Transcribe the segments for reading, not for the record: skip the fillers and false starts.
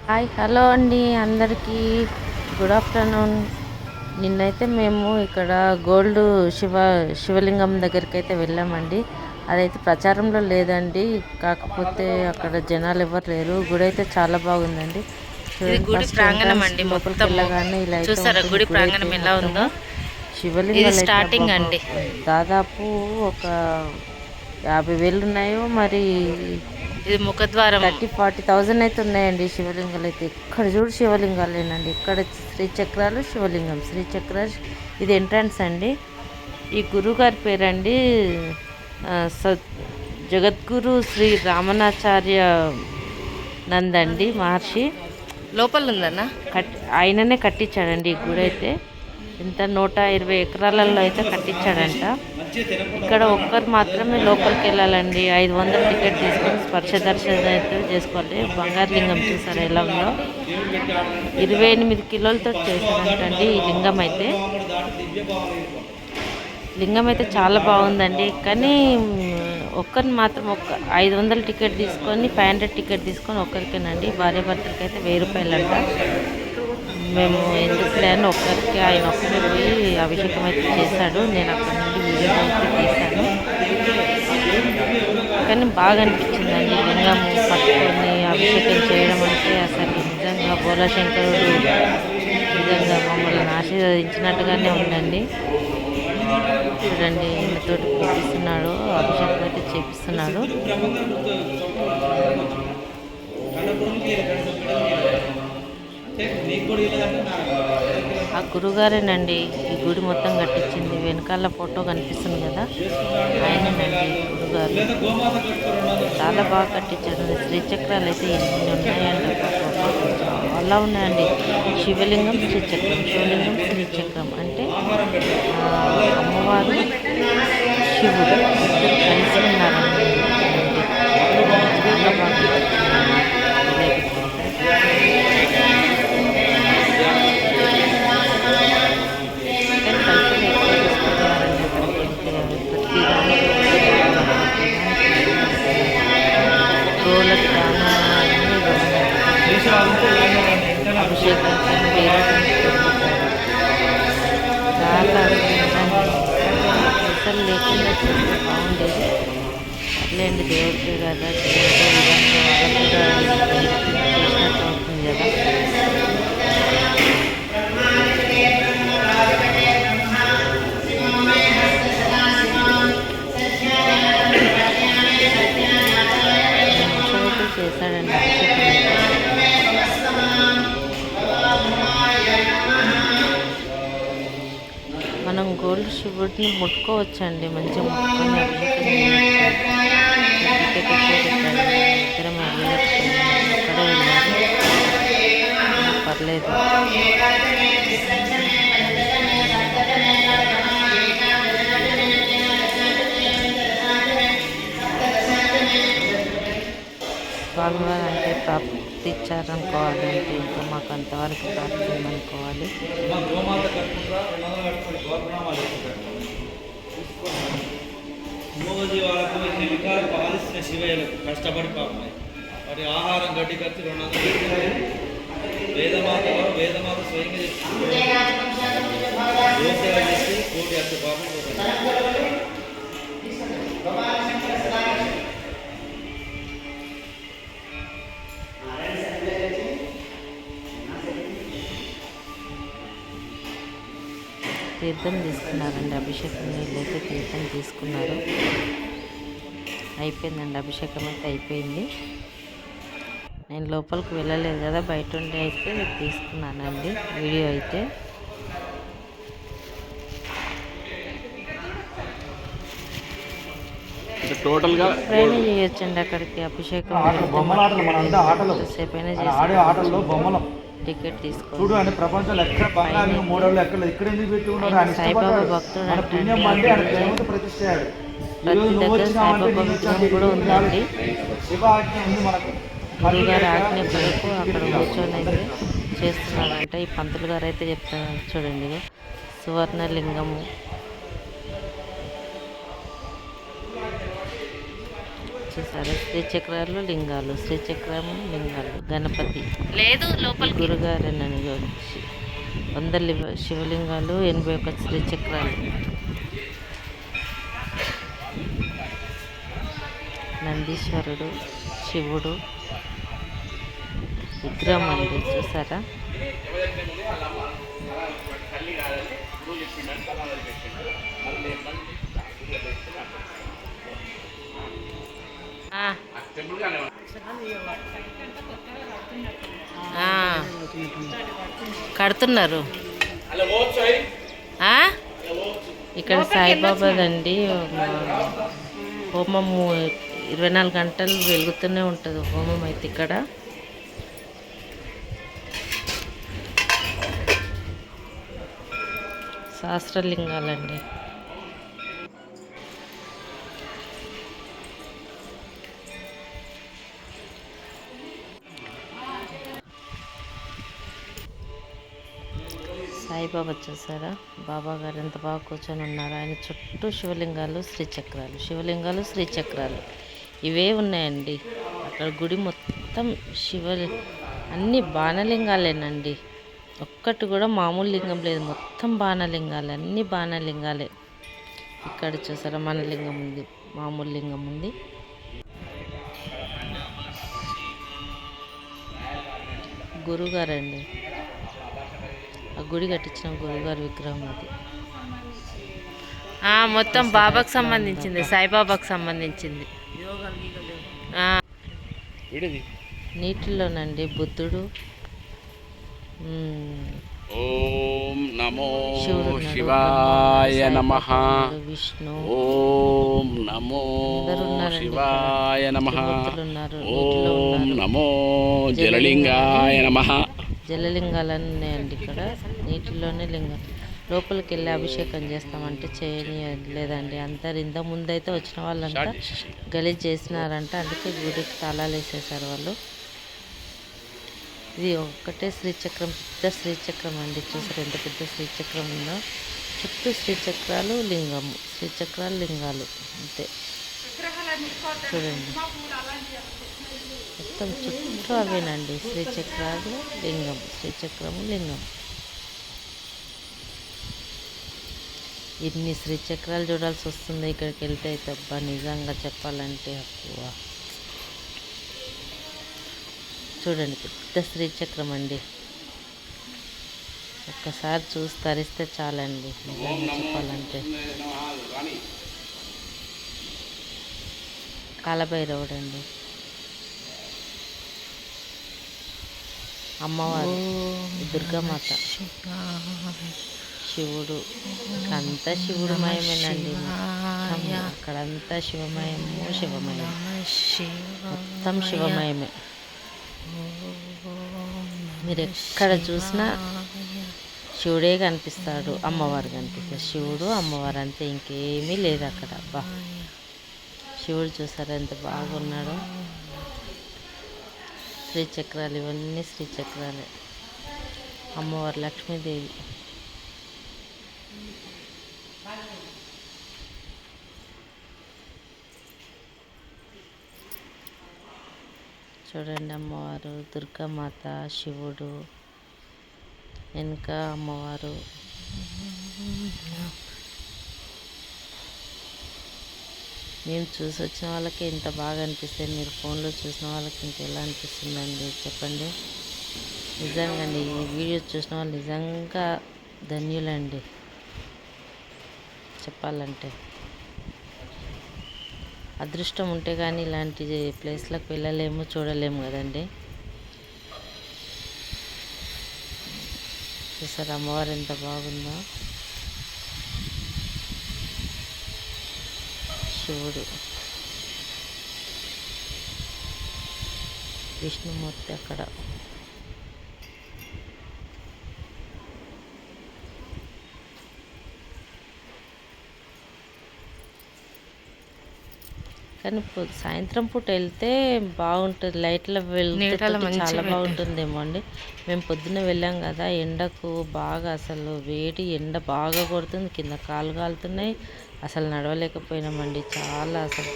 Hi hello అండి అందరికీ good afternoon. నిన్నైతే మేము ఇక్కడ గోల్డ్ శివలింగం దగ్గరికి అయితే వెళ్ళామండి. అదైతే ప్రచారంలో లేదండి, కాకపోతే అక్కడ జనాలు ఎవరు లేరు. గుడి అయితే చాలా బాగుందండి. గుడి ప్రాంగణం అండి. లోపలికి వెళ్ళగానే ఇలా అయితే చూసారా గుడి ప్రాంగణం ఎలా ఉందో? శివలింగాలు స్టార్టింగ్ అండి. దాదాపు ఒక 50,000 ఉన్నాయో మరి. ఇది ముఖద్వారం. 30,000-40,000 అయితే ఉన్నాయండి శివలింగాలు అయితే. ఇక్కడ చూడు శివలింగాలేనండి. ఇక్కడ శ్రీచక్రాలు శివలింగం, శ్రీచక్రాలు. ఇది ఎంట్రన్స్ అండి. ఈ గురుగారి పేరండి జగద్గురు శ్రీ రామనాచార్య నందండి మహర్షి. లోపల ఉందన్న ఆయననే కట్టించాడండి ఈ గుడి అయితే. ఇంత 120 ఎకరాలలో అయితే కట్టించాడంట. ఇక్కడ ఒక్కరు మాత్రమే లోపలికి వెళ్ళాలండి. 500 టికెట్ తీసుకొని స్పర్శ దర్శనం అయితే చేసుకోవాలి. బంగారు లింగం చూసారు ఎలా ఉందో. 28 కిలోలతో చేశారంటండి ఈ లింగం అయితే చాలా బాగుందండి. కానీ ఒక్కరిని మాత్రం 500 టికెట్ తీసుకొని 500 టికెట్ తీసుకొని ఒక్కరికేనండి. భార్య భర్తలకి అయితే 1000 రూపాయలు అంట. మేము ఎందుకు లేని ఒక్కరికి ఆయన ఒక్కరే పోయి అభిషేకం అయితే చేశాడు. నేను అక్కడ నుండి వీడియో అయితే తీశాను. కానీ బాగా అనిపించిందండి లింగం పట్టుకొని అభిషేకం చేయడం అంటే. అసలు నిజంగా బోలాశంకరుడు నిజంగా మమ్మల్ని ఆశీర్వదించినట్టుగానే ఉందండి. చూడండి ఈయనతోటి చూపిస్తున్నాడు, అభిషేకం అయితే చేపిస్తున్నాడు. ఆ గురుగారేనండి ఈ గుడి మొత్తం కట్టించింది. వెనకాల ఫోటో కనిపిస్తుంది కదా, ఆయనండి గురుగారు. చాలా బాగా కట్టించారు. శ్రీచక్రాలు అయితే ఎన్ని ఉన్నాయండి, చాలా ఉన్నాయండి. శివలింగం శ్రీచక్రం, శివలింగం శ్రీచక్రం అంటే అమ్మవారు శివుడు ఇద్దరు కలిసి ఉన్నారండి. చాలా బాగా అభిషేకం చాలా అసలు లేకుండా చేస్తే బాగుండేది. అట్లేండి దేవుడికి కదా, విధంగా వాళ్ళకు కూడా చేసినట్టు అవుతుంది కదా. చేశాడండి మనం గోల్డ్ శివుడిని ముట్టుకోవచ్చండి. మంచిగా ముట్టుకొని ఇద్దరం అక్కడ వెళ్ళారు, పర్లేదు. స్వామివారు అంటే ప్రాప్తి ఇచ్చారనుకోవాలంటే ఇంకా మాకు అంతవరకు ప్రాప్తి ఉందనుకోవాలి. మూగజీవాలకు నిలికాలు పాలిసిన శివయ్యలకు కష్టపడి పాపం వాటి ఆహారం గడ్డి ఖర్చు 200 వేదమాత స్వయంగా చేసి కోటి అత్త పాపం తీర్థం తీసుకున్నారండి. అభిషేకం నీళ్ళు అయితే తీర్థం తీసుకున్నారు. అయిపోయిందండి, అభిషేకం అయితే అయిపోయింది. నేను లోపలికి వెళ్ళలేదు కదా, బయట ఉండి అయితే తీసుకున్నానండి వీడియో అయితే. టోటల్గా ఎప్పుడైనా చేయొచ్చండి అక్కడికి అభిషేకం. సేపు అయినా చేసి టికెట్ తీసుకోండి. సాయిబాబా భక్తుడు అంటే ప్రతి దగ్గర సాయిబాబా విగ్రహం కూడా ఉందండి. గురుగారు ఆజ్ఞ కొరకు అక్కడ కూర్చొని అయితే చేస్తున్నారంట. ఈ పంతులు గారు అయితే చెప్తున్నారు చూడండి, సువర్ణలింగము చూసారా శ్రీచక్రాలు లింగాలు, శ్రీచక్రము లింగాలు, గణపతి లేదు లోపలికి. గురుగారేనని వచ్చి 100 శివలింగాలు, 81 శ్రీచక్రాలు, నందీశ్వరుడు, శివుడు విగ్రహం అండి చూసారా. ఆ. ఆ. కడుతున్నారు. ఆ? ఇక్కడ సాయిబాబాదండి హోమము 24 గంటలు వెలుగుతూనే ఉంటుంది హోమం అయితే ఇక్కడ. సహస్రలింగాలండి. సాయిబాబా చూసారా, బాబా గారు ఎంత బాగా కూర్చొని ఉన్నారు. ఆయన చుట్టూ శివలింగాలు, శ్రీచక్రాలు, శివలింగాలు, శ్రీచక్రాలు ఇవే ఉన్నాయండి. అక్కడ గుడి మొత్తం అన్ని బాణలింగాలేనండి. ఒక్కటి కూడా మామూలు లింగం లేదు, మొత్తం బాణలింగాలే, అన్ని బాణలింగాలే. ఇక్కడ చూసారా మన లింగం ఉంది, మామూలు లింగం ఉంది. గురుగారండి, ఆ గుడి కట్టించిన గురుగారి విగ్రహం అది. మొత్తం బాబాకు సంబంధించింది, సాయిబాబాకు సంబంధించింది. నీటిలోనండి బుద్ధుడు, ఓం నమో శివాయ నమః. విష్ణు, ఓం నమో శివాయ నమః. ఓం నమో జలలింగాయ నమః. జలలింగాలు ఉన్నాయండి ఇక్కడ. నీటిలోనే లింగం. లోపలికి వెళ్ళి అభిషేకం చేస్తామంటే చేయలేదండి. అందరు ఇంత ముందైతే వచ్చిన వాళ్ళంతా గలీజ్ చేసినారంట, అందుకే గుడికి తాళాలు వేసేసారు వాళ్ళు. ఇది ఒక్కటే శ్రీచక్రం, పెద్ద శ్రీచక్రం అండి. చూసారు ఎంత పెద్ద శ్రీచక్రం ఉందో. చుట్టూ శ్రీచక్రాలు, లింగము, శ్రీచక్రాలు, లింగాలు అంతే. చూడండి మొత్తం చుట్టూ అవేనండి, శ్రీచక్రాలు, లింగం, శ్రీచక్రము, లింగం. ఇన్ని శ్రీచక్రాలు చూడాల్సి వస్తుంది ఇక్కడికి వెళ్తే అయితే. అబ్బా నిజంగా చెప్పాలంటే అబ్బా. చూడండి పెద్ద శ్రీచక్రం అండి. ఒక్కసారి చూసి తరిస్తే చాలండి నిజంగా చెప్పాలంటే. కాలభైరవుడు అండి, అమ్మవారు, దుర్గామాత, శివుడు. అంతా శివుడు మయమేనండి. అక్కడంతా శివమయము, శివమయం, మొత్తం శివమయమే. మీరు ఎక్కడ చూసినా శివుడే కనిపిస్తాడు, అమ్మవారు కనిపిస్తారు. శివుడు, అమ్మవారు అంతే, ఇంకేమీ లేదు అక్కడ. అబ్బా శివుడు చూసారా ఎంత బాగున్నాడో. శ్రీచక్రాలు, ఇవన్నీ శ్రీచక్రాలే. అమ్మవారు లక్ష్మీదేవి. చూడండి అమ్మవారు, దుర్గామాత, శివుడు, వెనుక అమ్మవారు. మేము చూసి వచ్చిన వాళ్ళకి ఇంత బాగా అనిపిస్తుంది, మీరు ఫోన్లో చూసిన వాళ్ళకి ఇంకెలా అనిపిస్తుందండి చెప్పండి. నిజంగా అండి, ఈ వీడియో చూసిన వాళ్ళు నిజంగా ధన్యులండి చెప్పాలంటే. అదృష్టం ఉంటే కానీ ఇలాంటి ప్లేస్లకు వెళ్ళలేము, చూడలేము కదండి. చూసారు అమ్మవారు ఎంత బాగుందో. శివుడు, విష్ణుమూర్తి అక్కడ. కానీ సాయంత్రం పూట వెళ్తే బాగుంటుంది, లైట్ల వెళ్తే చాలా బాగుంటుందేమో అండి. మేము పొద్దున్న వెళ్ళాం కదా, ఎండకు బాగా అసలు వేడి ఎండ బాగా కొడుతుంది, కింద కాలు కాలుతున్నాయి, అసలు నడవలేకపోయినామండి. చాలా అసలు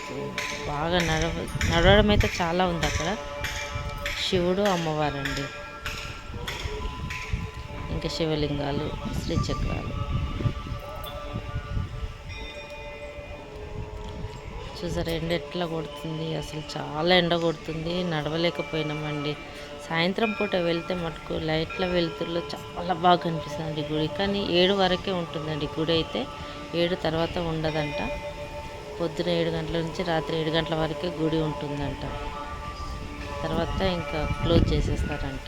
బాగా నడవడం అయితే చాలా ఉంది అక్కడ. శివుడు అమ్మవారండి, ఇంకా శివలింగాలు, శ్రీచక్రాలు చూసారా. ఎండ ఎట్లా కొడుతుంది, అసలు చాలా ఎండ కొడుతుంది, నడవలేకపోయినామండి. సాయంత్రం పూట వెళ్తే మటుకు లైట్ల వెలుతురులో చాలా బాగా కనిపిస్తుందండి గుడి. కానీ 7 వరకే ఉంటుందండి గుడి అయితే, 7 తర్వాత ఉండదంట. పొద్దున 7 గంటల నుంచి రాత్రి 7 గంటల వరకే గుడి ఉంటుందంట. తర్వాత ఇంకా క్లోజ్ చేసేస్తారంట.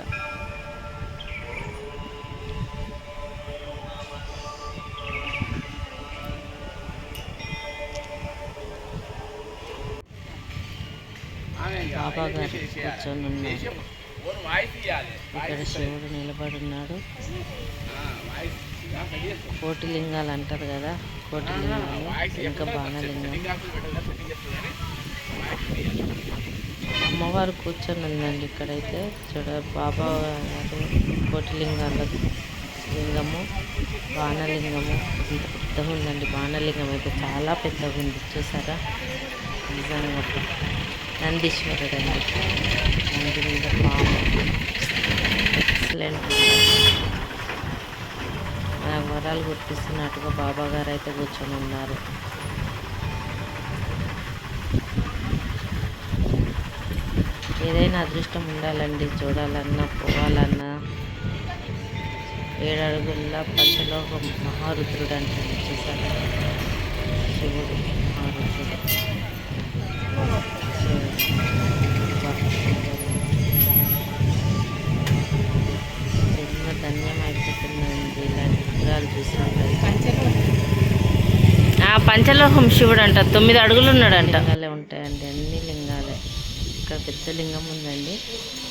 బాబా గారు కూర్చొని ఉన్నారు. ఇక్కడ శివుడు నిలబడి ఉన్నాడు. కోటిలింగాలు అంటారు కదా, కోటిలింగాలు, ఇంకా బాణలింగం. అమ్మవారు కూర్చొని ఉందండి ఇక్కడైతే. చూడ బాబా గారు కోటిలింగాల లింగము, బాణలింగము ఇంత పెద్దగా ఉందండి. బాణలింగం అయితే చాలా పెద్దగా ఉంది చూసారా. నిజంగా నందీశ్వరుడు అండి, నంది మీద పాము. ఎక్సలెంట్. మన వరాలు గుర్తిస్తున్నట్టుగా బాబా గారు అయితే కూర్చొని ఉన్నారు. ఏదైనా అదృష్టం ఉండాలండి, చూడాలన్నా పోవాలన్నా. 7 అడుగుల పంచలోహ మహారుద్రుడు అంటారు చూసారా. శివుడు మహారుద్రుడు. జన్మ ధన్యం అయిపోతుందండి ఇలాంటి విగ్రహాలు చూసినట్లయితే. పంచలోహం శివుడు అంట, 9 అడుగులు ఉన్నాడంట. లింగాలే ఉంటాయండి, అన్ని లింగాలే. ఇక్కడ పెద్ద లింగం ఉందండి.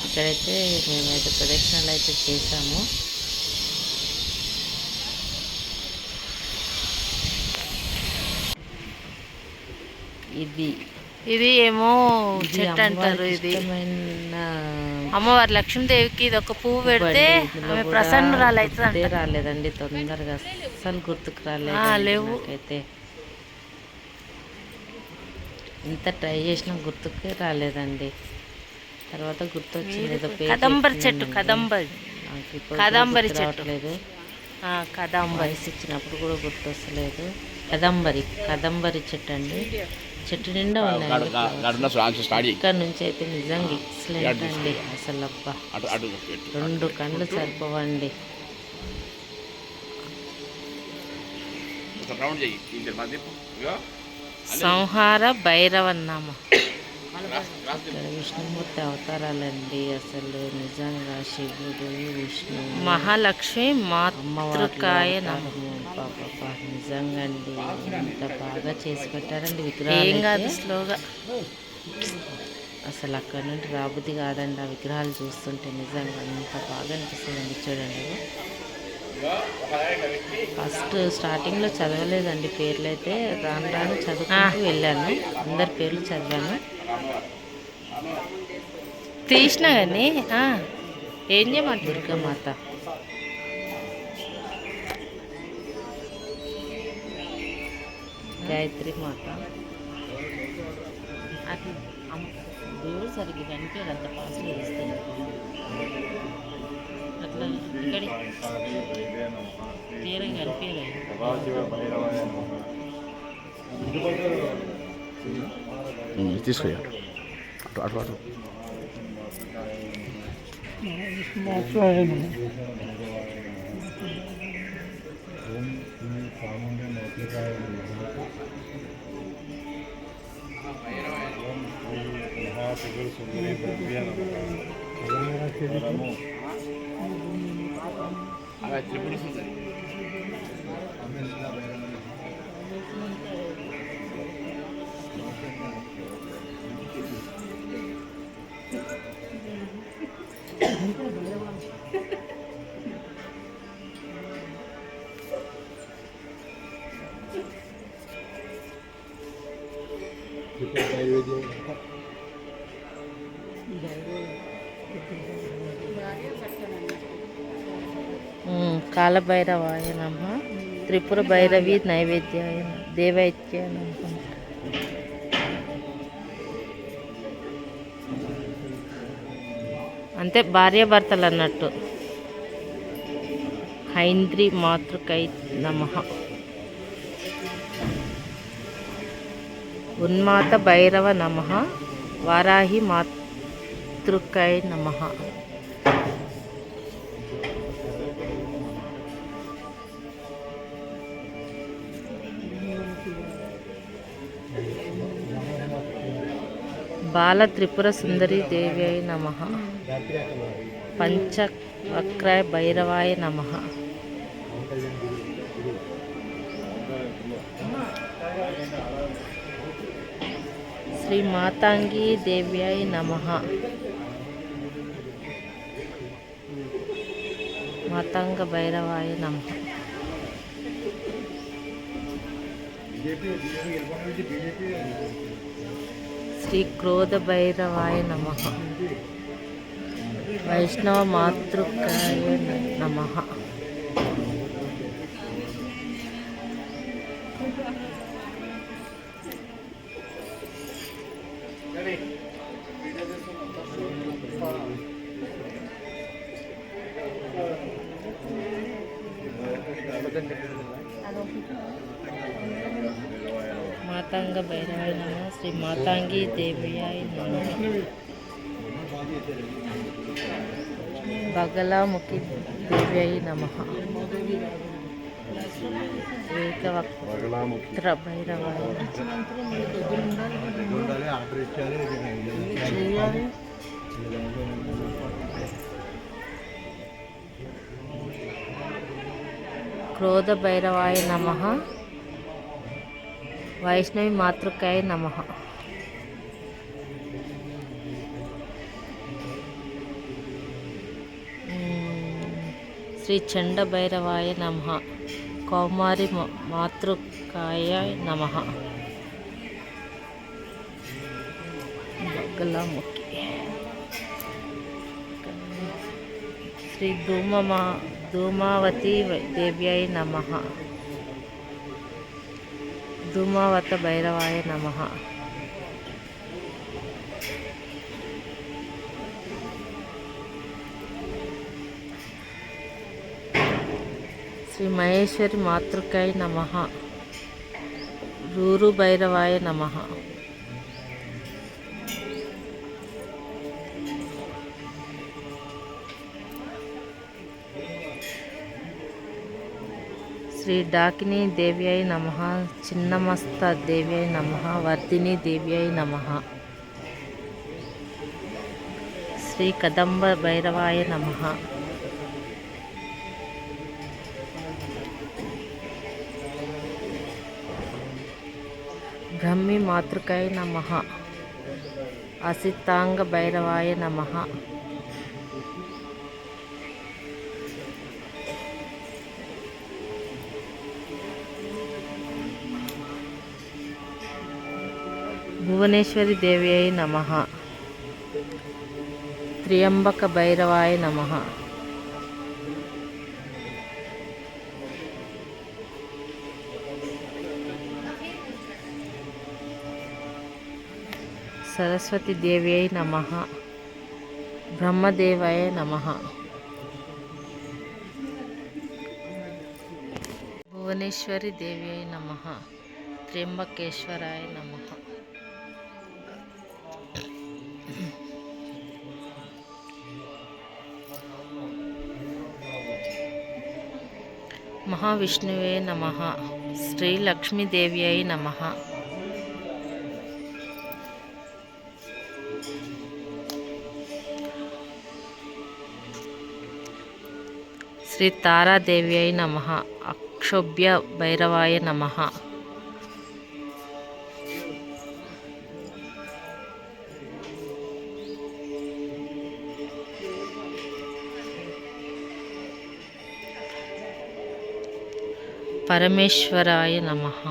ఇక్కడైతే మేమైతే ప్రదక్షిణలు అయితే చేసాము. ఇది ఏమో చెట్టు అంటారు. ఇది అమ్మవారి లక్ష్మీదేవికి ఇది ఒక పువ్వు పెడితే ఆమె ప్రసన్నురాలు అవుతుంది. రాలేదండి తొందరగా, అసలు గుర్తుకు రాలేదు అయితే. ఇంత ట్రై చేసినా గుర్తుకే రాలేదండి. తర్వాత గుర్తొచ్చింది ఏదో కదంబరి చెట్టు, కదంబరి చెట్టు లేదు. కదంబరి ఇచ్చినప్పుడు కూడా గుర్తొస్తలేదు. కదంబరి చెట్టు అండి. చెట్టు నిండా ఉన్నాయి. ఇక్కడ నుంచి అయితే నిజంగా ఎక్సలెంట్ అండి. అసలు అబ్బా 2 కళ్ళు సరిపోవండి. సంహార భైరవన్నామ. ఇక్కడ విష్ణుమూర్తి అవతారాలండి. అసలు నిజంగా శివుడు, విష్ణు, మహాలక్ష్మి, మాతృకాయ నమః. పాపా నిజంగా అండి ఎంత బాగా చేసి పెట్టారండి విగ్రహాలు. స్లోగా అసలు అక్కడ నుండి రాబుద్ది కాదండి ఆ విగ్రహాలు చూస్తుంటే. నిజంగా అంత బాగా అనిపిస్తుందండి. చూడండి, ఫస్ట్ స్టార్టింగ్లో చదవలేదండి పేర్లు అయితే, రాను రాను చదువుకుంటూ వెళ్ళాను. అందరి పేర్లు చదివాను. తీసినా కానీ ఏం చేయమంటారు. దుర్గామాత, గాయత్రి మాత. అట్లా దేవుడు సరిగ్గా కనిపించాడు, అంత పాసులు వేస్తాను అట్లా. ఇక్కడి తీరంగా కనిపించలేదు. తీసుకున్నాడు అటు అటు త్రిపుర సుందరి. కాలభైరవాయ నమః. త్రిపుర భైరవి నైవేద్యాయ నమః. దేవైత్య నమః. అంతే భార్యాభర్తలు అన్నట్టు. హైంద్రి మాతృకై నమః. ఉన్మాత భైరవ నమః. వారాహి మాతృకై నమః. బాల త్రిపుర సుందరి దేవ్యై నమః. పంచవక్రాయ భైరవాయ నమః. శ్రీ మాతాంగి దేవ్యై నమః. మాతాంగ భైరవాయ నమః. శ్రీ క్రోధ భైరవాయ నమః. వైష్ణవ మాతృకాయ నమః. మాతాంగ భైరవాయ నమః. శ్రీ మాతాంగి దేవ్యాయ నమః. బగలాముఖి దేవ్యాయ నమః. ఏకవక్త్ర భైరవాయ క్రోధ భైరవాయ నమః. వైష్ణవి మాతృకాయ నమః. శ్రీ చండ భైరవాయ నమః. కౌమారి మాతృకాయ నమః. బగలాముఖి. శ్రీ ధూమావతి దేవ్యాయ నమః. ధూమావత భైరవాయ నమః. శ్రీ మహేశ్వరి మాతృకాయ నమః. రూరు భైరవాయ నమః. శ్రీ డాకిని దేవ్యాయ నమః. చిన్నమస్త దేవ్యాయ నమః. వర్ధిని దేవ్యాయ నమః. శ్రీ కదంబ భైరవాయ నమః. బ్రహ్మి మాతృకాయ నమః. అసితాంగ భైరవాయ నమః. భువనేశ్వరి దేవ్యాయ నమః. త్ర్యంబక భైరవాయ నమః. సరస్వతి దేవ్యాయ నమః. బ్రహ్మదేవాయ నమః. భువనేశ్వరి దేవ్యాయ నమః. త్ర్యంబకేశ్వరాయ నమః. మహావిష్ణువే నమః. శ్రీ లక్ష్మీదేవ్యాయ నమః. శ్రీ తారాదేవ్యాయ నమః. అక్షోభ్య భైరవాయ నమః. పరమేశ్వరాయ నమః.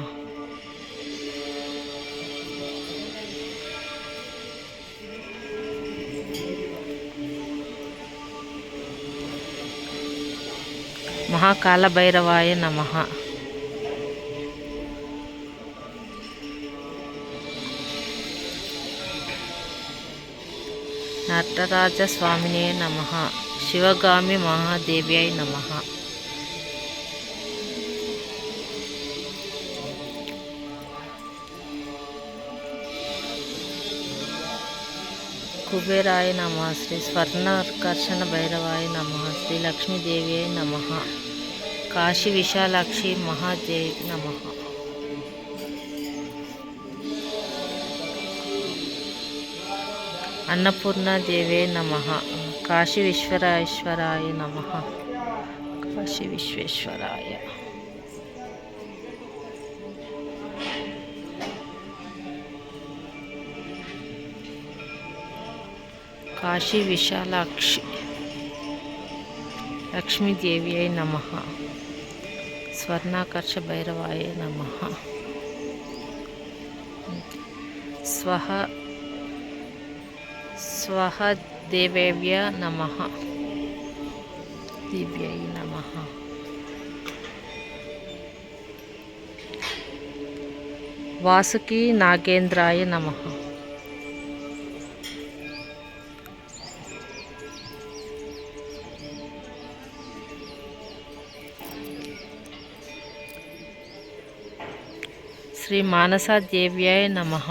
మహాకాల భైరవాయ నమః. నటరాజస్వామినే నమః. శివగామి మహాదేవ్యై నమః. కుబేరాయ నమః. శ్రీ స్వర్ణకర్షణ భైరవాయ నమః. శ్రీ లక్ష్మీదేవ్యై నమః. కాశీ విశాలాక్షి మహాదేవి నమః. అన్నపూర్ణాదేవ్యై నమః. కాశీ విశ్వేశ్వరాయ నమః. కాశీ విశ్వేశ్వరాయ. కాశీ విశాలాక్షి లక్ష్మీదేవ్యై నమః. స్వర్ణాకర్ష భైరవాయ నమః. స్వహ దేవేవ్య నమః. దివ్యై నమః. వాసుకి నాగేంద్రాయ నమః. శ్రీ మానసాదేవ్యాయ నమః.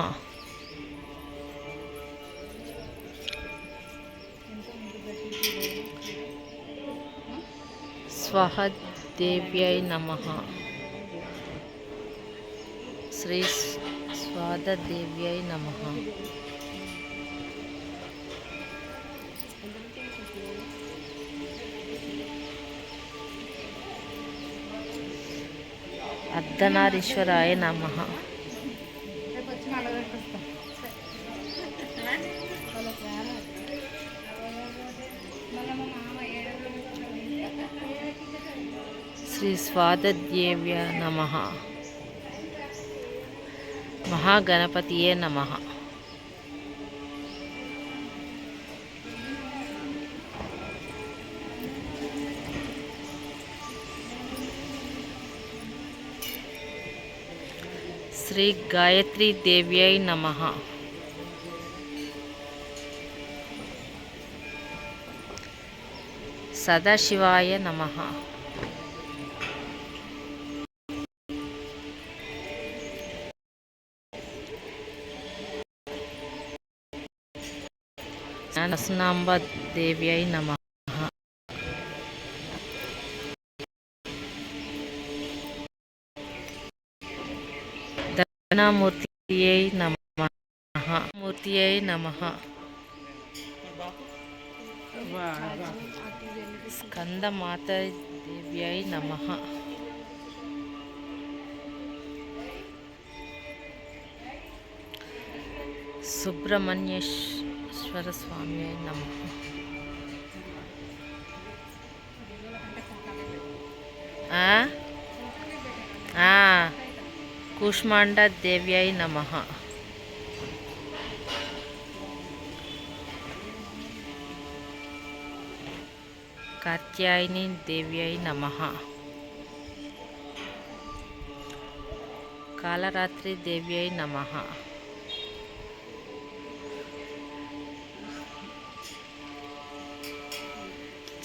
స్వహ దేవ్యాయ నమః. శ్రీ స్వాదదేవ్యాయ నమః. అర్ధనారీశ్వరాయ నమః. శ్రీ స్వాదదేవ్య నమః. మహాగణపతియే నమః. శ్రీ గాయత్రీ దేవ్యై నమః. సదాశివాయ నమః. నరసింహాంబ దేవ్యై నమః. దక్షిణామూర్తియై నమః. మూర్తియై నమః. స్కందమాత దేవ్యై నమః. సుబ్రహ్మణ్యేశ్వర స్వామి నమః. కూష్మాండ దేవ్యై నమః. కాత్యాయని దేవ్యై నమః. కాలరాత్రి దేవ్యై నమః.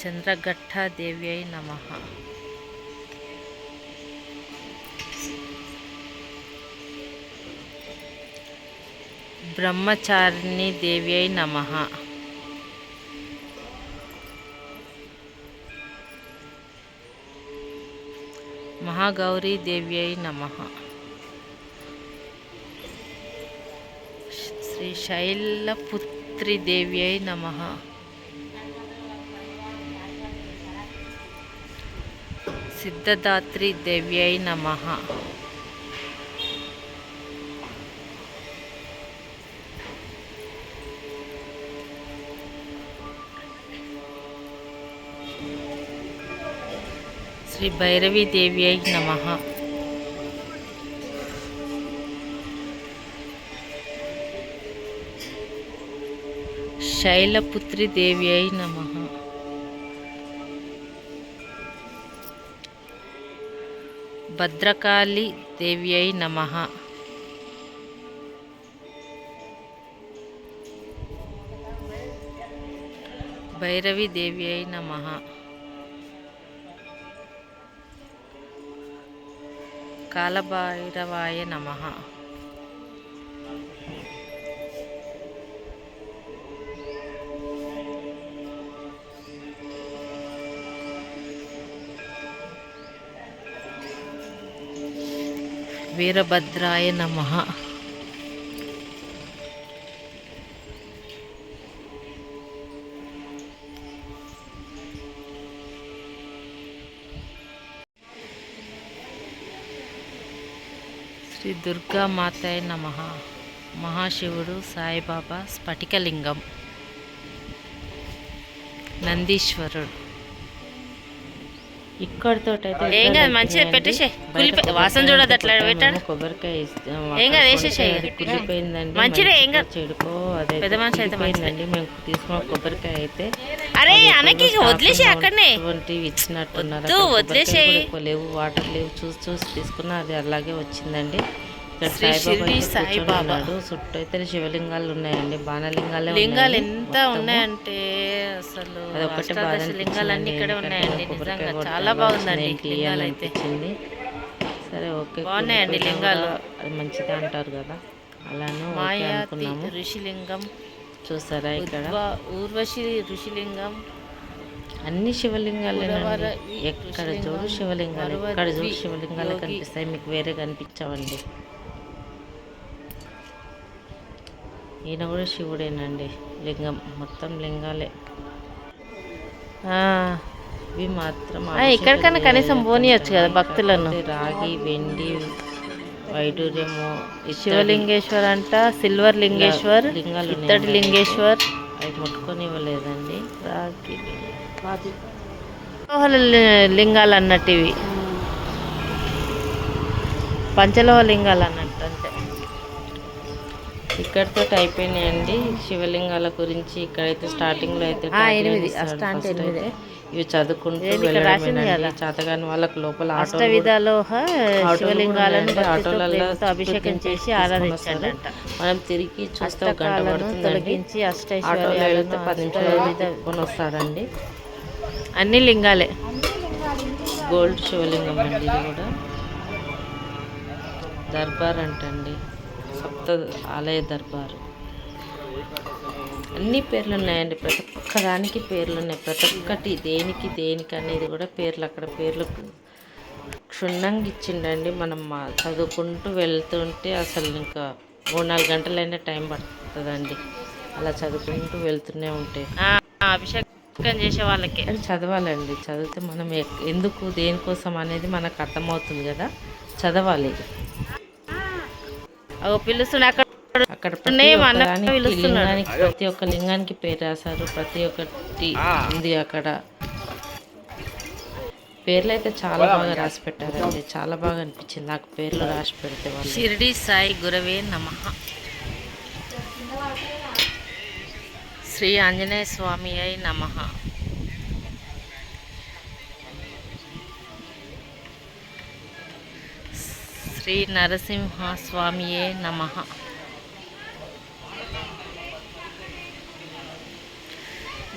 చంద్రఘట్ట దేవ్యై నమః. బ్రహ్మచారిణి దేవ్యై నమః. మహాగౌరీ దేవ్యై నమః. శ్రీ శైలపుత్రి దేవ్యై నమః. సిద్ధదాత్రి దేవ్యై నమః. శ్రీ భైరవీ దేవ్యై నమః. శైలపుత్రి దేవ్యై నమః. భద్రకాళి దేవ్యై నమః. భైరవి దేవి అయి నమః. కాలభైరవాయ నమః. వీరభద్రాయ నమః. శ్రీ దుర్గా మాతాయ నమః. మహాశివుడు సాయిబాబా స్ఫటికలింగం. నందీశ్వరుడు. ఇక్కడితో ఏం కాదు, మంచిగా పెట్టేసే. వాసన చూడదు అట్లా పెట్టాడు. కొబ్బరికాయ ఏం కాదు, వేసేసేయ్. కుళ్ళిపోయిందండి. మంచిదే, ఏం కాదు. చెడుకో అదే పెద్ద మనిషి అయితే కుళ్ళిపోయిందండి. మేము తీసుకున్న కొబ్బరికాయ అయితే అరే అనకి వదిలేసి అక్కడనే ఇచ్చినట్టున్నారు. వద్దు, వదిలేసేయ్. ఎక్కువ లేవు, వాటర్ లేవు. చూసి చూసి తీసుకున్నా అది అలాగే వచ్చిందండి. ఇక్కడ శ్రీ షిరిడి సాయిబాబా. ఉన్నాడు. చుట్టూ అయితే శివలింగాలు ఉన్నాయండి. బాణలింగాలే లింగాలు ఉన్నాయి ఎంత మొత్తము. ఉన్నాయంటే అసలు అదొక్కటే బాధ అష్టాదశ లింగాలు అన్ని ఇక్కడే ఉన్నాయండి. నిజంగా చాలా బాగుందండి లింగాలు అయితే. సరే ఓకే, బాగున్నాయండి లింగాలు. అది మంచిది అంటారు కదా, అలానే ఓకే మాయాతి అనుకున్నాము. ఋషిలింగం, చూసారా ఇక్కడ ఊర్వశి ఋషిలింగం, అన్ని శివలింగాలేనండి. ఉరవర ఎక్కడ ఋషిలింగం, చూడు శివలింగాలు, ఎక్కడ చూడు వరవద్వి శివలింగాలు యోగి. కనిపిస్తాయి, మీకు వేరే కనిపించవండి. ఈయన కూడా శివుడేనండి. లింగం మొత్తం లింగాలే. ఇవి మాత్రం ఇక్కడికన్నా కనీసం పోనీయొచ్చు కదా భక్తులను. రాగి, వెండి, వైడూర్యము, శివలింగేశ్వర్ అంట, సిల్వర్ లింగేశ్వర్, లింగాలు ఇత్తడి లింగేశ్వర్, అవి ముట్టుకొని ఇవ్వలేదండి. రాగి లింగాలు అన్నట్టు ఇవి పంచలోహ లింగాలు అన్నట్టు అంతే. ఇక్కడితో అయిపోయినాయండి శివలింగాల గురించి. ఇక్కడైతే స్టార్టింగ్ లో అయితే 8 అష్టాంటే 8 ఇవి చదువుకుంటూ ఇక్కడ రాసింది కదా. చేతగాని వాళ్ళకి లోపల అష్టవిధాలోహ శివలింగాలను ఆటోలలో అభిషేకం చేసి ఆరాధించాడంట. మనం తిరిగి చూస్తే ఒక గంట అష్టకాలను పడుతుందండి. తొలగించి ఆటోలో అష్టైశ్వర్యాలను వెళ్తే 10 నిమిషాలు తీసుకొని వస్తాడండి. అన్ని లింగాలే. గోల్డ్ శివలింగం అండి ఇది కూడా. దర్బార్ అంటండి, సప్త ఆలయ దర్బారు. అన్ని పేర్లు ఉన్నాయండి, ప్రతి ఒక్క దానికి పేర్లు ఉన్నాయి. ప్రతి ఒక్కటి దేనికి అనేది కూడా పేర్లు, అక్కడ పేర్లు క్షుణ్ణంగా ఇచ్చిండండి. మనం చదువుకుంటూ వెళ్తుంటే అసలు ఇంకా 3-4 గంటలైనా టైం పడుతుందండి. అలా చదువుకుంటూ వెళ్తూనే ఉంటే అభిషేకం చేసే వాళ్ళకి అది చదవాలండి. చదివితే మనం ఎందుకు దేనికోసం అనేది మనకు అర్థమవుతుంది కదా, చదవాలి. పిలుస్తున్నా అక్కడ ప్రతి ఒక్క లింగానికి పేరు రాశారు. ప్రతి ఒక్కటి ఉంది అక్కడ. పేర్లు అయితే చాలా బాగా రాసి పెట్టారండి. చాలా బాగా అనిపించింది నాకు పేర్లు రాసి పెడితే వాళ్ళు. షిరిడి సాయి గురవే నమః. శ్రీ ఆంజనేయ స్వామి అయి నమః. శ్రీ నరసింహ స్వామియే నమః.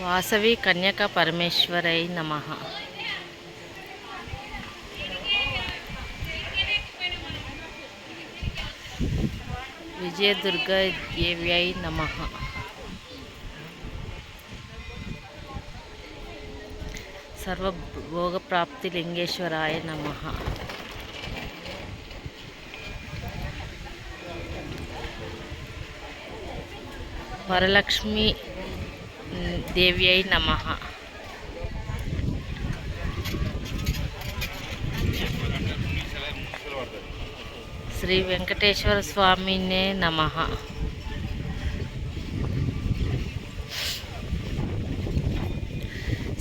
వాసవి కన్యక పరమేశ్వరై నమః. విజయదుర్గా దేవ్యై నమః. సర్వభోగప్రాప్తి లింగేశ్వరాయ నమః. వరలక్ష్మి దేవ్యై నమః. శ్రీ వెంకటేశ్వర స్వామినే నమః.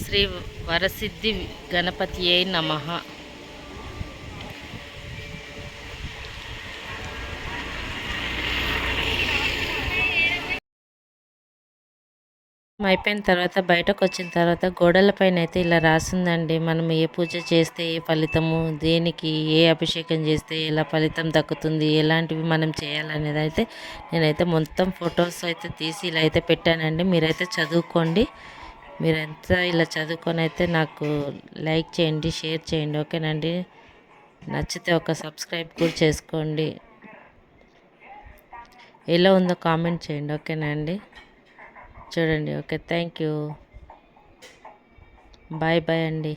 శ్రీ వరసిద్ధి గణపతియై నమః. అయిపోయిన తర్వాత బయటకు వచ్చిన తర్వాత గోడల పైన అయితే ఇలా రాసిందండి. మనం ఏ పూజ చేస్తే ఏ ఫలితము, దేనికి ఏ అభిషేకం చేస్తే ఎలా ఫలితం దక్కుతుంది, ఎలాంటివి మనం చేయాలనేది అయితే నేనైతే మొత్తం ఫొటోస్ అయితే తీసి ఇలా అయితే పెట్టానండి. మీరైతే చదువుకోండి. మీరంతా ఇలా చదువుకొని అయితే నాకు లైక్ చేయండి, షేర్ చేయండి. ఓకేనండి. నచ్చితే ఒక సబ్స్క్రైబ్ కూడా చేసుకోండి. ఎలా ఉందో కామెంట్ చేయండి. ఓకేనా అండి. చూడండి. Okay, thank you. Bye bye అండి.